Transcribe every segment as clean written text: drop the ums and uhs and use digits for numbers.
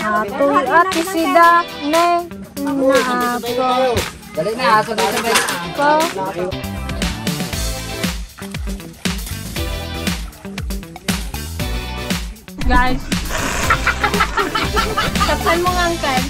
Tuy at sida ne na po. Dali na, sabay-sabay Po. Guys. Kapsan mo nga angkan.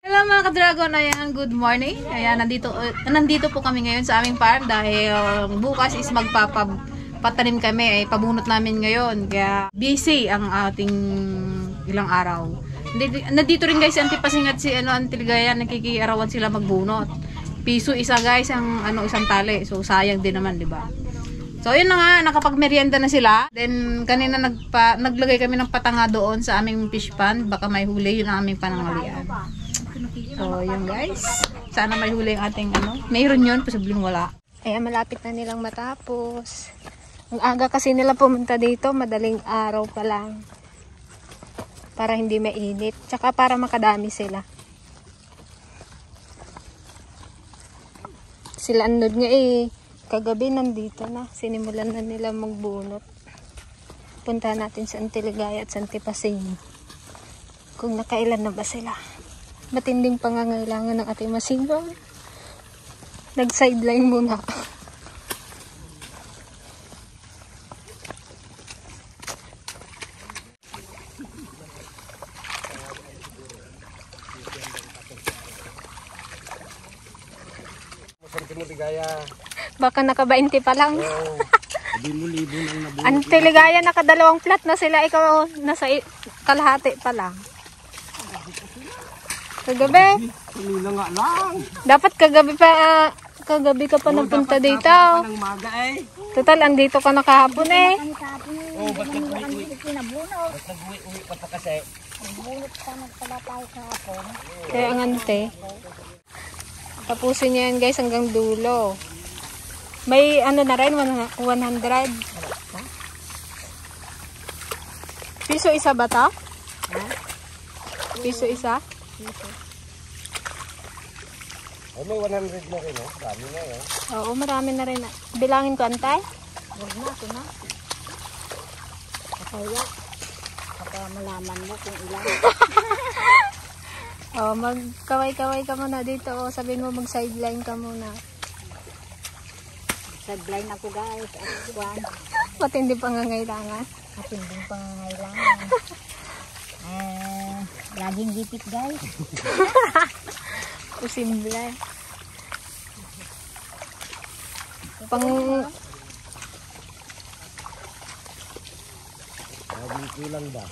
Hello mga ka-dragon, ayan, good morning. Ayan, nandito po kami ngayon sa aming farm dahil bukas is magpapatanim kami, ay pabunot namin ngayon. Kaya busy ang ating ilang araw. Nandito rin guys si Auntie Pasing at si Auntie Ligaya, nakikiarawan sila magbunot. Piso isa guys ang isang tali. So sayang din naman, 'di ba? So yun na nga, nakapagmerienda na sila. Then kanina naglagay kami ng patanga doon sa aming fish pond, baka may huli yun ang aming panangalian. So yun guys, sana may huli ang ating mayroon yun, posibleng wala. Ayan, malapit na nilang matapos. Ang aga kasi nila pumunta dito, madaling araw pa lang. Para hindi mainit, tsaka para makadami sila. Sila anod nga kagabi nandito na, sinimulan na nila magbunot. Punta natin sa Auntie Ligaya at sa Auntie Pasing kung nakailan na ba sila. Matinding pangangailangan ng ating masingon. Nag-sideline muna. Baka naka-20 pa lang. Auntie Ligaya, naka-2 plat na sila. Ikaw nasa kalahati pa lang. Kagabi? Dapat kagabi ka pa nagpunta dito. Total, andito ka na kahapon eh. Oo, ba't nag-uwi pa pa kasi. Kaya ang ante. Tapusin niya yan guys hanggang dulo. May na rin, 100. Piso isa ba ta? Piso isa? Ay, may 100 na rin, oh. Dami na, eh. Oo, marami na rin. Bilangin ko, antay? Huwag na, ito na. Kaya, baka malaman mo kung ilan. Oh, magkaway-kaway ka muna dito. Oh. Sabihin mo, mag-sideline ka muna. Sideline ako guys. Matindi pangangailangan. Matinding pangangailangan. Laging gipit guys. Posible. Laging kulang ba?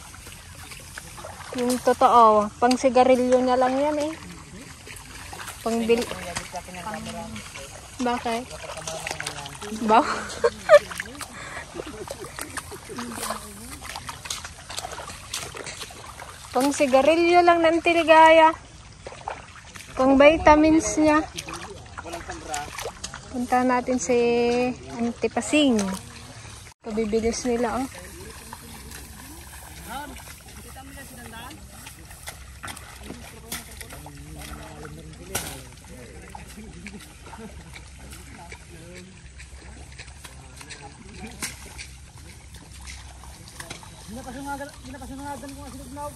Yung totoo, pang sigarilyo na lang yan eh. Bakit? Ba? Pang sigarilyo lang ng Auntie Ligaya. Pang vitamins niya. Punta natin si Auntie Pasing. Kabibilis nila oh. Ginapasunagan ko nga sinugnaw.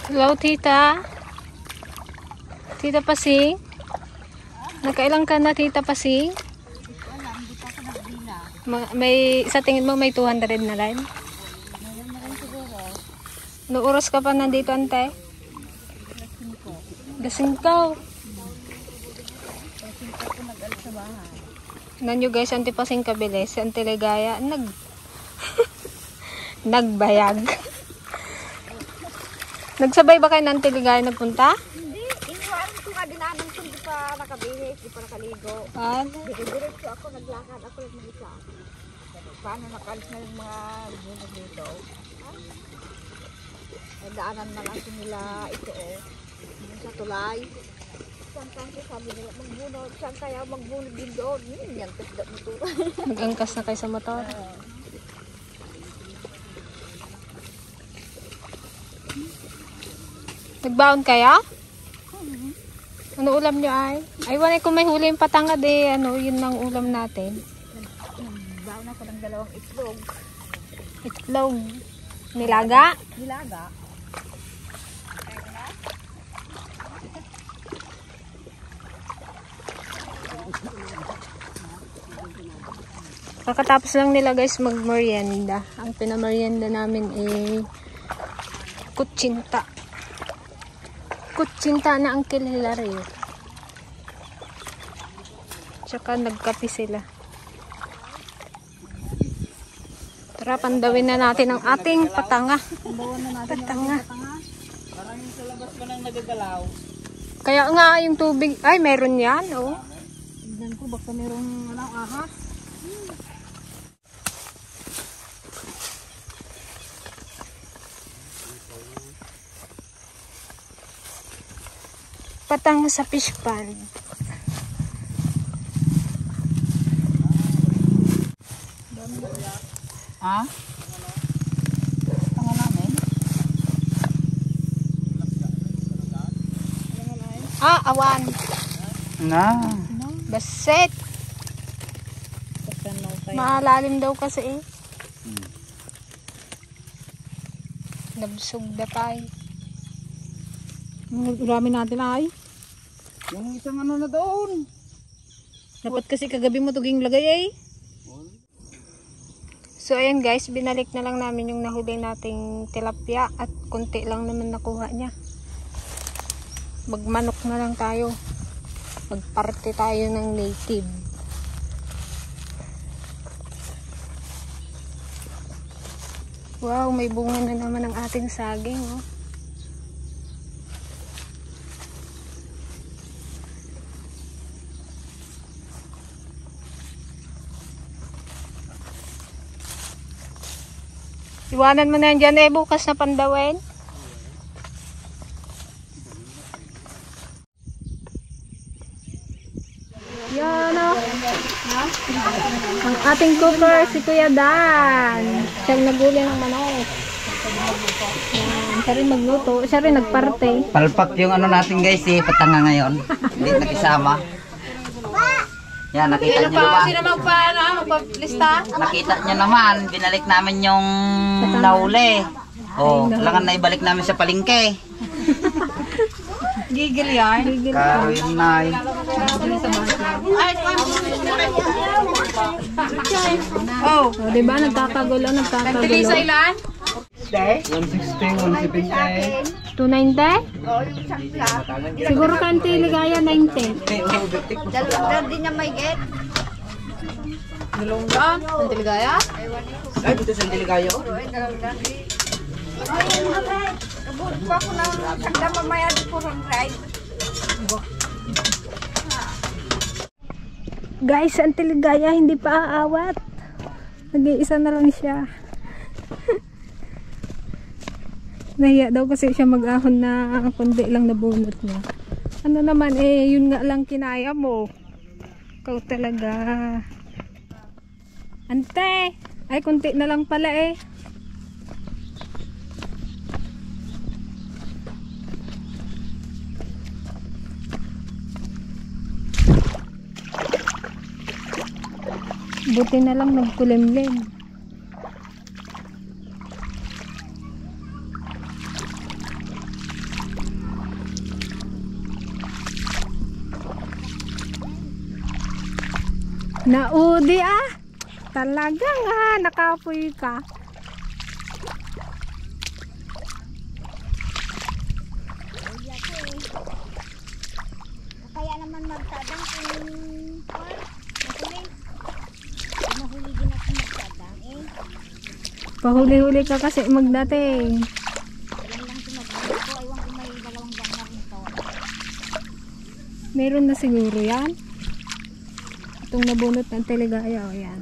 Hello, tita. Tita Pasing. Nakailang ka na, Tita Pasing? May, sa tingin mo may 200 na rin? No oras ka pa nandito, ante? Gasing ka. Nanyo guys, Auntie Pasing kabilis. Si Auntie Ligaya, nagbayag. Nagsabay ba kayo ng Auntie Ligaya nagpunta? Hindi, iniwaan ko nga dinanong ko, hindi pa nakabihis, hindi pa nakaligo. Diretso ako, naglakad ako lang mag-isa. Paano nakalis na yung mga bunod dito? Daanan na lang nila ito sa tulay. Saan sabi nila magbunot. Saan kaya magbunot din doon? Yan, kasda mo to. Mag-angkas na kayo sa motor. Nagbaon kaya? Ano ulam nyo ay? Ay, wala kung may huli yung patangad eh. Ano, yun ang ulam natin. Baon ako ng 2 itlog. Itlog. Nilaga? Nilaga. Pagkatapos lang nila guys mag-merienda. Ang pinamerienda namin ay kutsinta. Kutsinta na Uncle Hilario. Tsaka nagkape sila. Tara, pandawin na natin ang ating patanga. Patanga. Parang sa labas pa nang nagagalaw. Kaya nga yung tubig, ay meron yan, oh. Tignan ko, baka merong ahas. Patanga sa fish pond. Ha? Tanga namin. Awan. Na. Baset. Malalim daw kasi eh. Nabsog na tayo. Urami natin ay. Yung isang ano na doon. Dapat kasi kagabi mo tuging lagay eh. So ayan guys, binalik na lang namin yung nahuli nating tilapia at konti lang naman nakuha niya. Magmanok na lang tayo. Magparte tayo ng native. Wow, may bunga na naman ang ating saging, oh. Iwanan mo na yan dyan eh, bukas na pandawin. Yan o. Ang ating cooker, si Kuya Dan. Siyang naguli ng manok. Yan. Siya rin magluto. Siya rin nagparte. Palpak yung ano natin guys eh, patanga ngayon. Hindi nakisama. Yan, nakita nyo naman. Sino magpa-lista? Nakita nyo naman, binalik namin yung nahuli. Oh, kailangan na ibalik namin sa palengke. Gigil yan. Karinay. Oh. O, diba? Nagkakagulo, Nagtilisa ilan? 160, 170. 290? Oo, yung isang plat. Siguro kanti ligaya 90. Dalawa din niya may get. Nilonggan? Ang tiligaya? Ay, dito sa Diligayo. Nabulot ko ako ng sagda mamaya di po ron ride. Guys, ang tiligaya hindi pa aawat. Nag-iisa na lang siya. Nahiya daw kasi siya mag-ahon na kundi lang nabunot niya. Ano naman eh, yun nga lang kinaya mo. Ikaw talaga. Ante! Ay, kunti na lang pala eh. Buti na lang nagkulimlim. Naudi ah. Talagang nakapoy ka. Kaya naman magsadang kung mahuli din ako magsadang eh. Pahuli-huli ka kasi magdating. Yan lang sinabi ko. Ewan ko may 2 daan na rito. Meron na siguro yan. Itong nabunot ng teligaya, o yan.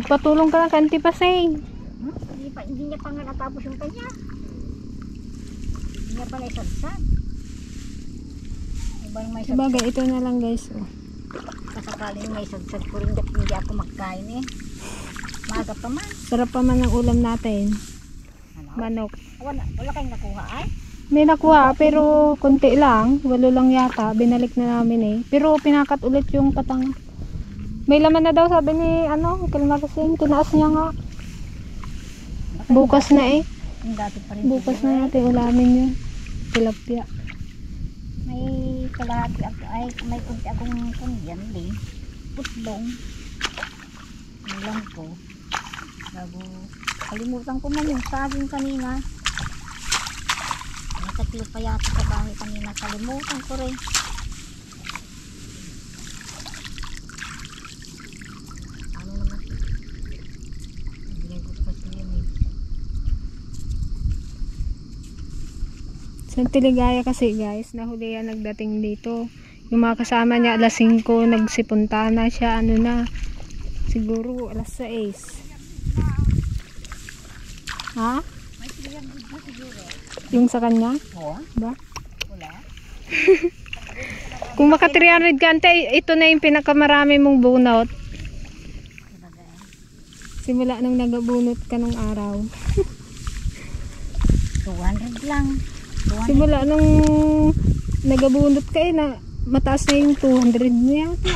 Magpatulong ka lang kay Auntie Paseng. Hindi niya pa nga natapos yung kanya. Hindi niya pa naisadsan. Iba yung may sadsan. Sabagay, ito na lang guys. Oh. Kasakaling may sadsan ko rin dahil hindi ako magkain eh. Maaga pa man. Sarap pa man ang ulam natin. Ano? Manok. Wala kayong nakuha ay? May nakuha pero konti lang. 8 lang yata. Binalik na namin eh. Pero pinakat ulit yung patang. May laman na daw sabi ni Kalmarasing. Tinaas niya nga. Bukas na eh. Yung dati pa rin. Bukas na natin ulamin yun. Tilapia. May kalahati ako ay may kunti akong kundiyan din. Putlong. Nilang ko. Bago kalimutan ko man yung saging kanina. May 3 pa yata sa bahay kanina. Kalimutan ko rin. Ano naman? Hindi ko pa siya yun eh. Sa Tiligaya kasi guys, nahuli yan nagdating dito. Yung mga kasama niya alas 5 nagsipunta na siya, siguro alas 6. Ha? Yung sa kanya? Oo. Ba? Wala. Kung maka 300 ka, ante, ito na yung pinakamarami mong bunot. Simula nung nagabunot ka nung araw. 200 lang. 200. Simula nung nagabunot ka na mataas na yung 200 mo yata.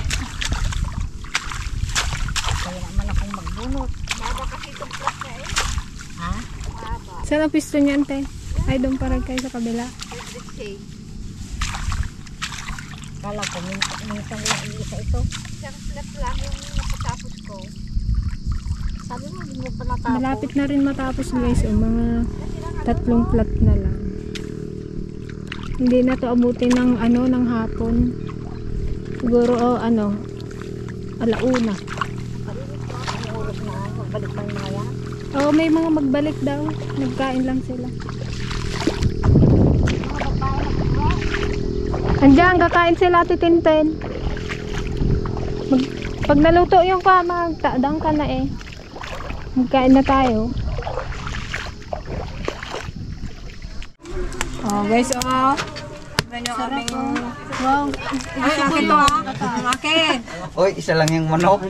Kaya naman akong magbunot. Baba kasi itong plus na eh. Ha? Baba. Saan ang pisto niya, ante? Ay, doon parang kayo sa kabila. Kala ko, minsan lang iisa ito. Isang plus lang yung napatapos ko. Sabi mo, hindi mo pa natapos. Malapit na rin matapos guys. O, mga 3 plat na lang. Hindi na to abutin ng ng hapon. Siguro alauna. Ang oras na, magbalik pa yung mga yan. Oo, may mga magbalik daw. Nagkain lang sila. Andiyan, kakain sila Ate Tintin. Pag naluto yung magtaadang ka na eh. Magkain na tayo. Oh, guys, Tignan nyo aming... Wow. Ay, akin to ha. Akin. Oy, isa lang yung manok.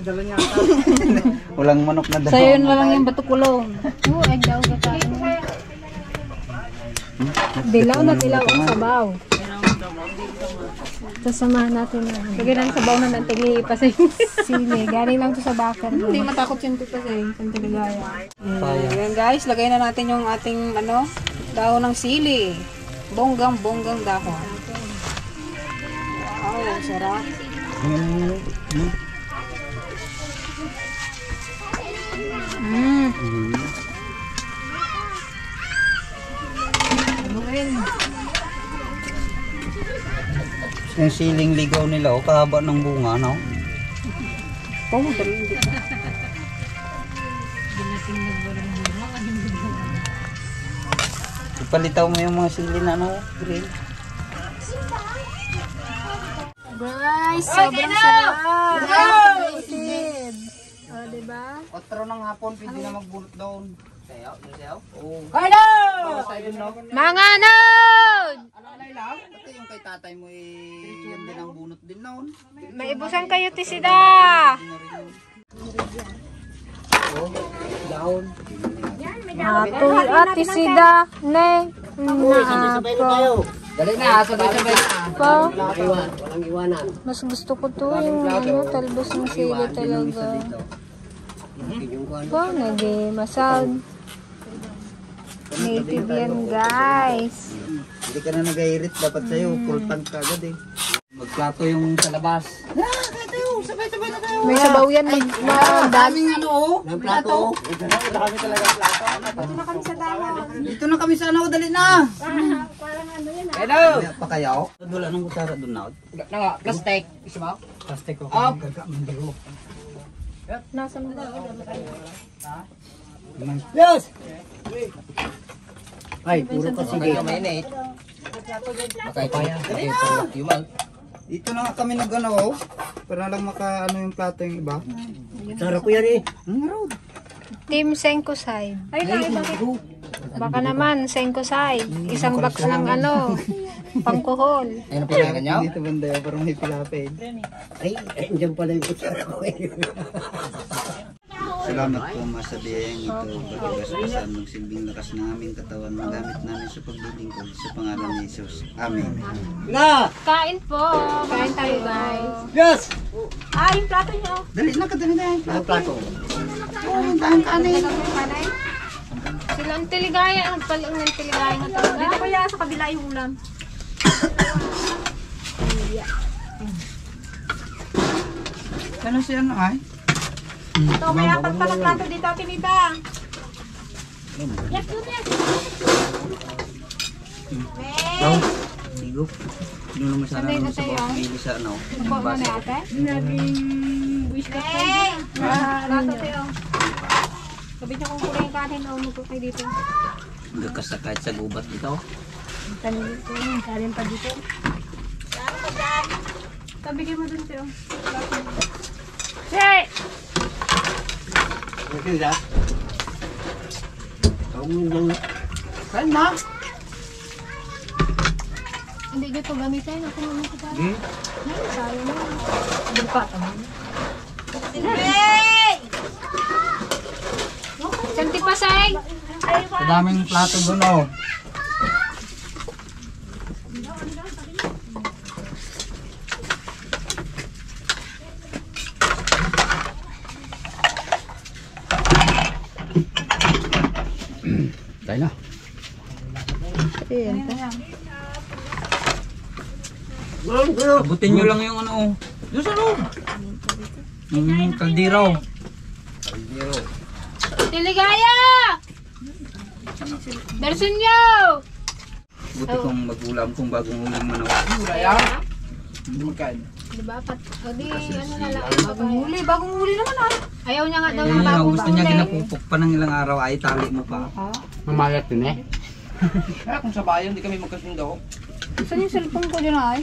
Walang manok na daw. Sa'yo na lang yung batukulong. Oo, ay daw kakain. Dilaw na dilaw ang sabaw. Sasamahan natin na. Lagyan ng sabaw na ng tili pasay. Sili. Galing lang to sa bakar. Hindi matakot yung pasay. Yung tiligaya. Ayan guys, lagay na natin yung ating dahon ng sili. Bonggang dahon. Wow, sarap. Yung siling ligaw nila, kahaba ng bunga, no? Oh, dali. Ipalitaw mo yung mga sili na, green. Guys, sobrang sarap. Tasted. O, diba? 4 ng hapon, pwede na magbulot doon. Oo. Mga anod! Pati yung kay tatay mo, yan din ang bunot din noon. Maibusan kayo tisida. Dahon. Hatoy at tisida. Ne. Naapo. Dali na, sabay-sabay na. Pa. Walang iwanan. Mas gusto ko to yung talbos ng sili talaga. Pa, nag-masound. Native yan guys. Hindi ka na nag-airit, dapat sa'yo, full tank ka agad eh. Magplato yung sa labas. Sabay-sabay na tayo. May sabaw yan. Daming plato. Dami talaga plato. Dito na kami sa dali na. Hello. Pa kayo? Wala nang kutsara doon na. Plastic. Isa ba? Plastic ko. Mandigo. Nasa mo. Yes! Ay, puro pa sige. Mainit. Makay pa yan. Yumal. Dito na nga kami nag-ano, oh. Para lang maka-ano yung plato yung iba. Sarap ko yan eh. Team Senko side. Ay, bakit? Baka naman, Senko side. Isang box ng ano, pangkuhol. Ayun ang pinagan niyo? Dito banda, parang may pilapid. Ay, dyan pala yung kutsara ko eh. Salamat po masabihin ito pagkabasbasan magsilbing lakas ng aming katawan magamit namin sa paglilingkod sa pangalan ni Jesus. Amen. Na! Kain po. Kain tayo, guys. Yes! Ah, yung plato niyo. Dali na, kadali na yung Ang plato. Oo, yung tayong kanin. Sila ang tiligaya. Ang palong ng tiligaya na talaga. Dito kaya sa kabila yung ulam. Ano si ano ay? Ito, may apat pa na plato dito, Tinita. Yes, yes. Sigo. Doon naman sana Sanay naman na sa tayo. bawang pili sa ano. Upo mo na ate. Hey! Plato tayo. Sabi niya kung kulay yung kanin o magkukay dito. Gakas na kahit sa gubat ito. Kanin dito. Kanin pa dito. Sabi kayo mo dun tayo. Hey! Okay na? Kain na. Hindi dito gamitin. Ako naman ko tayo. Sayang na. Bilpat. Hey! Santi pasay! Sa daming plato doon oh. Tayo na. Abutin nyo lang yung ano oh. Doon sa loob. Yung kaldiraw. Tiligaya! Darsun nyo! Buti kong mag-ulam kung bagong uling manok. Hindi magkain. Diba? O di, ano na lang. Bagong huli naman ah. Ayaw niya nga daw Eh, ng yung bagong gusto niya kulay. ginapupok pa ng ilang araw ay tali mo pa. Mamayat din eh. Kaya kung sa bayan, di kami magkasundo. Saan yung cellphone ko dyan ay?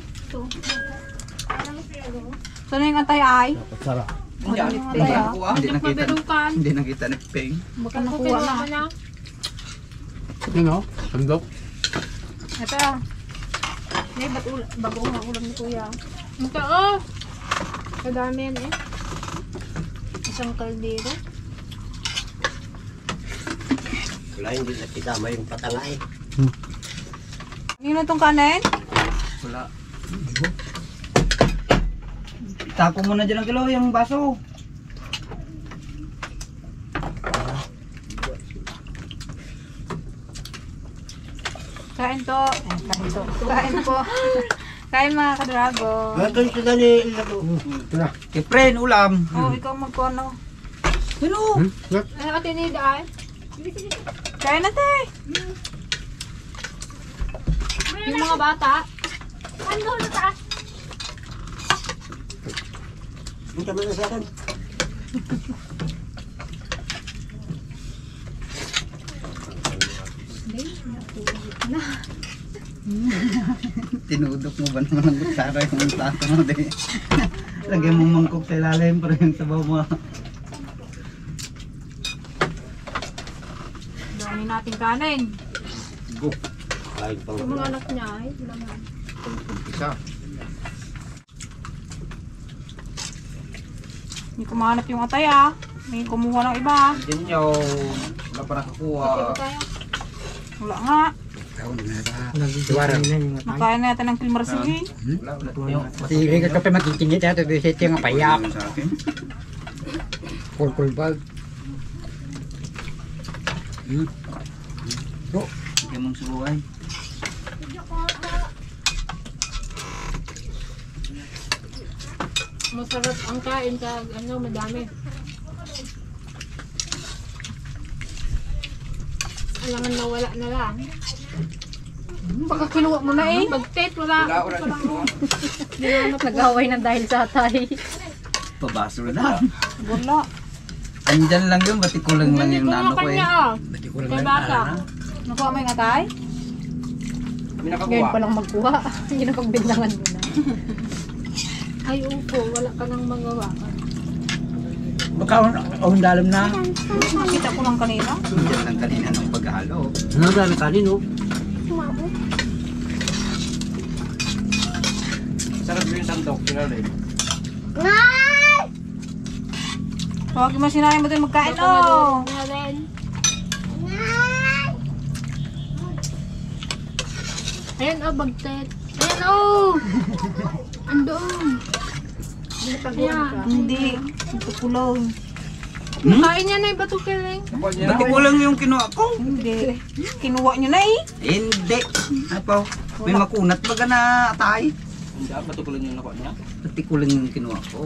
Saan yung antay ay? Sarap. Hindi, Hindi, nakuha. hindi nakita. Paberukan. Hindi nakita ni Peng. Baka nakuha na. Yun o, sandok. Ito ah. May bagong ulam ni kuya. Ito oh. Kadami yan eh. Isang kaldero. Wala hindi na kitama yung patanga eh. Yun na itong kanin? Wala. Tapo mo na dyan ang kilo, yung baso. Kain to. Kain to. Kain po. Kain mga kadrago. Ito yung sila ni Ilago. Ito na. Kipren, ulam. Oh, ikaw magkuano. Sino? Ano ka tinida ay? Kain na te. Yung mga bata. Ano na taas? Punta mo na sa akin. Tinudok mo ba naman ang kutsara yung plato mo din? Lagyan mo mangkok sa ilalim para yung sabaw mo. Dami nating kanin. Go. Lain pang. Yung mga anak niya ay. Laman. Isa. Hindi ko mahanap yung atay ah. May kumuha ng iba. Diyan yung wala pa nakakuha. Wala nga. Suwara. Nakain na natin ng kilmarasi. Yung Sige ka kape makikinig ha. Ito yung nga payak. Sa akin. Kulkul bag. Lagyan mong subuhay. Masarap ang kain sa ano, madami. Alangan na wala na lang. Baka kinuha mo na eh. Bagtit, wala. Nag-away na dahil sa atay. Pabaso na. Wala. Andyan lang yun, ba't ikulang lang yung nano ko eh. Kanya oh. Kay bata. Nakuha mo yung atay? may Ngayon nakakuha. pa lang magkuha. Hindi na pagbindangan mo na. Ay, upo. Wala ka nang magawa. Baka dalam na. Nakita ko lang kanina. Diyan lang kanina ng paghalo. Ano dami kanin oh? Sarap yung sandok, kinalay. Huwag mo sinabi mo din magkain, oh. Ayan, oh, bagtet. Ayan, oh! Andun. Ayan. Hindi. Ito kulong. Kain niya na yung batukiling. Ba't ko lang yung kinuha ko? Hindi. Kinuha nyo na eh. Hindi. Apo, may makunat baga na atay. Hindi, matukulan yung nakuha niya. Ba't ko lang yung kinuha ko?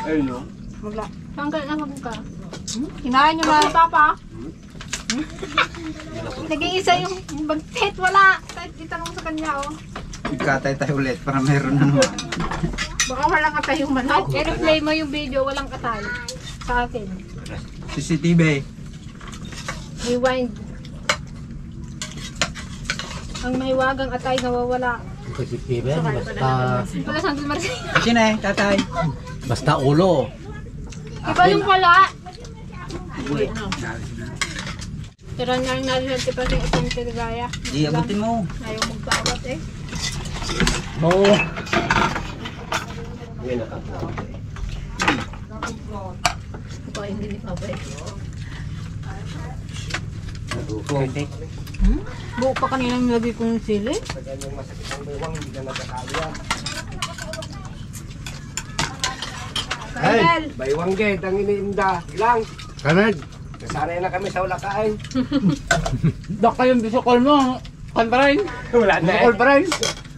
Ayun no. Wala. Saan ka na ka? Kinain nyo na. Papa? Naging isa yung bagtet. Wala. Kahit itanong sa kanya, oh. Ikatay tayo ulit para mayroon na naman. Baka walang atay yung manok. I-replay mo yung video, walang katay. Sa akin. CCTV. Rewind. Ang mahiwagang atay nawawala. Positive basta Wala Sandal Marcelo. Kasi na eh, tatay. basta ulo. Iba yung pala. Tira na rin natin pa yung isang tiligaya. Di, abutin mo. Ayaw magbawat eh. Oo. Hindi ni Papa eh. Buo pa kanina nilagay ko yung sili. Kyle! Baywang gate ang iniinda. Ilang. Kanad. Nasanay na kami sa ulakain. Dak kayong bisukol mo. Kan pa rin. Wala na Bisukol pa rin.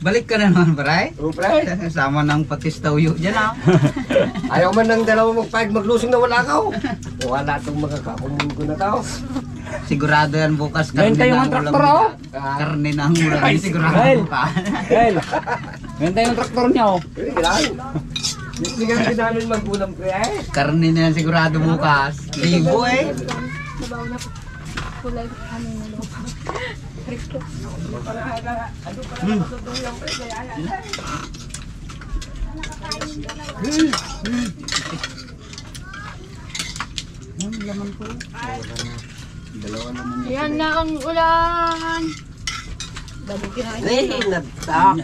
Balik ka na naman, paray. Upre. Sama ng patis tawyo dyan ah. Ayaw man ng dalawa magpahig maglusong na wala ka. Wala itong mga kakumin ko na tao. Sigurado yan bukas karne Benta yung na ang ang ulam traktor, oh. nila. Karne na ang ulam nila, sigurado Ay. bukas. Well, ganda yung traktor niya oh. Hindi lang. Hindi nga din namin mag-ulam ko eh. Karne na yan sigurado bukas. Libo eh. Nabaw na kulay ano na lupa. Dalawa naman yun. Ayan na ang ulan. Eh, nagtak.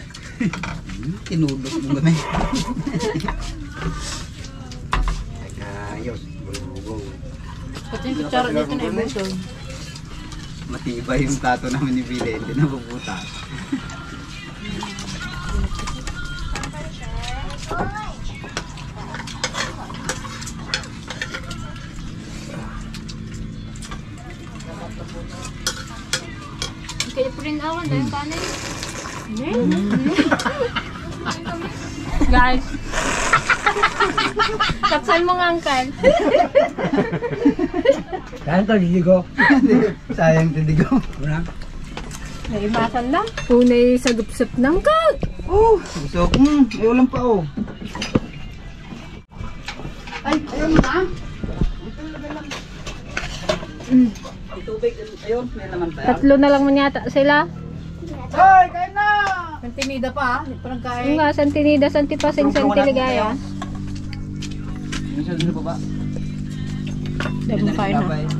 Tinulog mo kami. Ayos. Bulubong. Pati yung kutsara dito na ibutol. Matibay yung tato namin ni Billy, hindi nabubuta. Kaya po rin awan dahil kanin. Guys. Kapsal mo nga angkan. Kaya ka didigo. Sayang tindigaw. Naimasan lang. Punay sa gupsap ng kag. Oh, gusto ko. May ulam pa oh. Ay, ayun na. May tubig, ayun, may naman pa yan. Tatlo na lang man yata sila. Hoy, kain na! Santinida pa, hindi pa nang Yung kain. nga, Santinida, Santipasing, Santiligaya. Nasaan na pa ba? Dahil mo kain na.